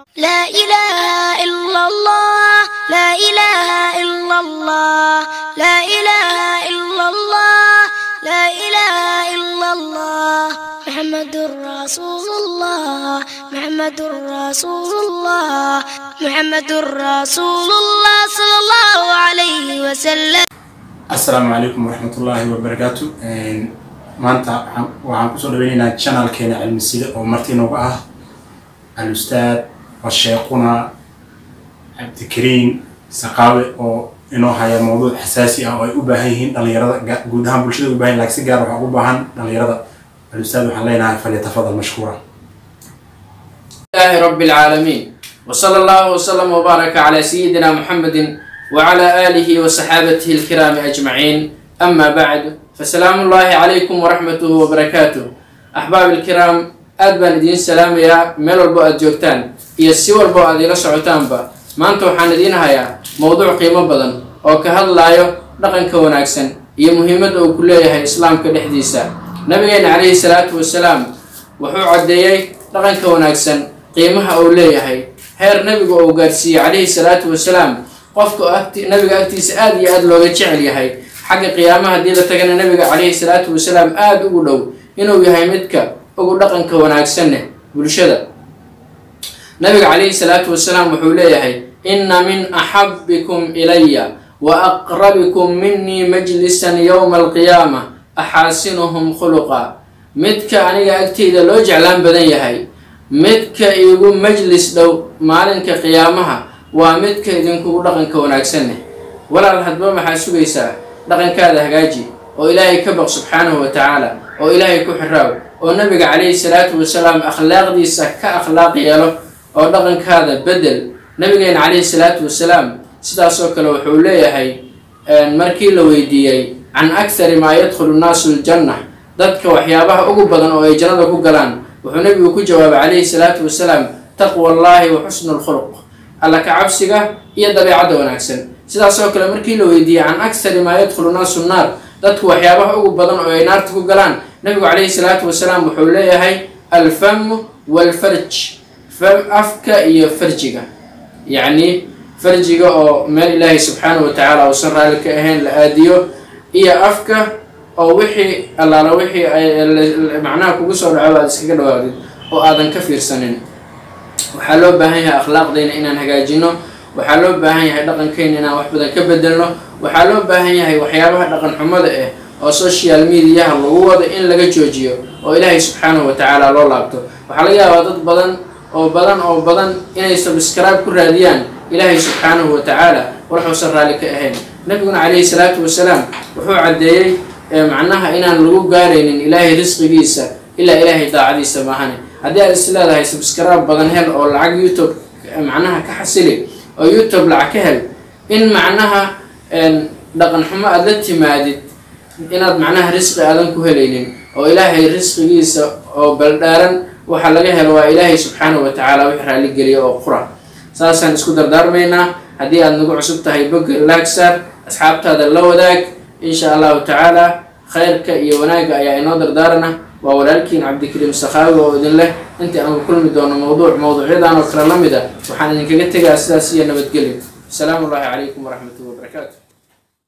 لا إله إلا الله لا إله إلا الله لا إله إلا الله لا إله إلا الله محمد رسول الله محمد رسول الله محمد رسول الله صلى الله عليه وسلم. السلام عليكم ورحمة الله وبركاته. maanta waxaan ku soo dhaweynaa channelkeena cilmi sida oo martii nooga ah al-ustaad والشيخنا عبد الكريم سقاوي أو إنه هاي موضوع حساسي أو أباهين دليرة جودهم بالشدة أباهين لك سجارة وأباهن دليرة الأستاذ وحلينا فليتفضل مشكورا. الله رب العالمين وصلى الله وسلم وبارك على سيدنا محمد وعلى آله وصحابته الكرام أجمعين. أما بعد فسلام الله عليكم ورحمته وبركاته. أحباب الكرام أدبا دين سلام يا ملو البؤد جوكتان iyo si walba aad ila socotaanba maanta waxaan idin hayaa mowduuc qiimo badan oo ka hadlayo dhaqanka wanaagsan iyo muhiimadda uu ku leeyahay islaamka dhexdiisa. nabigeena calayhi salaatu wasalaam wuxuu cadeeyay dhaqanka wanaagsan qiimaha uu leeyahay heer nabigu uu gaarsiiyay calayhi salaatu wasalaam qofka nabiga agtiisa aad iyo aad looga jecel yahay xagga qiyaamaha haddii la tagana nabiga calayhi salaatu wasalaam aad ugu dhow inuu yahay midka ugu dhaqanka wanaagsan bulshada. نبي عليه الصلاة والسلام وحوليه إن من أحبكم إلي وأقربكم مني مجلسا يوم القيامة أحاسنهم خلقا متك أنا أكتيد لو جعلان بدني هاي متك يقوم مجلس لو مالك قيامها ومتك يدنكو لغن كوناكسنه ولا الحد ما حاسو بيسا لغن كذا هجاجي وإلهي كبر سبحانه وتعالى وإلهي كحراو والنبي عليه الصلاة والسلام أخلاق دي سكا أخلاق يالو oo dhaqankaada bedel. nabigeena calayhi salaatu wasalaam sidaas oo kale wuxuu leeyahay markii la weydiiyay can akthari maa yadkhulu nnaasu aljanna dadka waxyaabaha ugu badan oo ay jannada ku galaan wuxuu nabigu ku jawaabay calayhi salaatu wasalaam taqwa allahi wa xusnu lkhuluq alla ka cabsiga iyo dabeecadda wanaagsan. sidaas oo kale markii la weydiiyay can akthari maa yadkhulu nnaasu nnaar dadku waxyaabaha ugu badan oo ay naarta ku galaan nabigu calayhi salaatu wasalaam wuxuu leeyahay alfamu walfarj afka iyo farjiga يعني فرجيga oo meel ilaahay subxaanahu wa tacaala uu san raali ka ahayn la aadiyo iyo afka oo wixii allaala wixii ay macnaha kugu soo dhaco aad iskaga dhawaaqdid oo aadan ka fiirsanin. waxaa loo baahan yahay akhlaaqdeena inaan hagaajino waxaa loo baahan yahay dhaqankeena inaan wax badan ka bedelno waxaa loo baahan yahay waxyaabaha dhaqan xumada oo social mediaha lagu wado in laga joojiyo oo ilaahay subxaanahu wa tacaala loo laabto. waxaa laga yaabaa dad badan inay subscribe ku raadiyaan ilaahay subxaanahu wa tacaala wuxuusan raali ka ahayn. nabiguna calayhi salaatu wasalaam wuxuu cadeeyay macnaha inaan lagu gaaraynin ilaahay risqigiisa ilaa ilaahay daacadiisa maahane. haddii aad is leedahay subscribe badan hel oo lacag youtube macnaha ka xasili oo youtube lacag ka hel in macnaha dhaqan xumo aad la timaadid inaad macnaha risqi aadan ku helaynin oo ilaahay risqigiisa oo baldhaaran waxaa laga helo waa ilaahay subxaanahu wa tacaala wix raali geliya oo qura. saasaan isku dardaarmaynaa. haddii aad nagu cusub tahay bogga laagsaar asxaabtaada la wadaag insha allahu tacaala khayrka iyo wanaagga ayaa inoo dardaarana. waa walaalkiin cabdikariim sakaawi oo idin leh intii aan ku kulmi doono mowduucyadan oo kale la mid ah waxaan idinkaga tegaa sidaas iyo nabadgelyo. asalaamu allaahi calaykum waraxmatullahi wabarakaatu.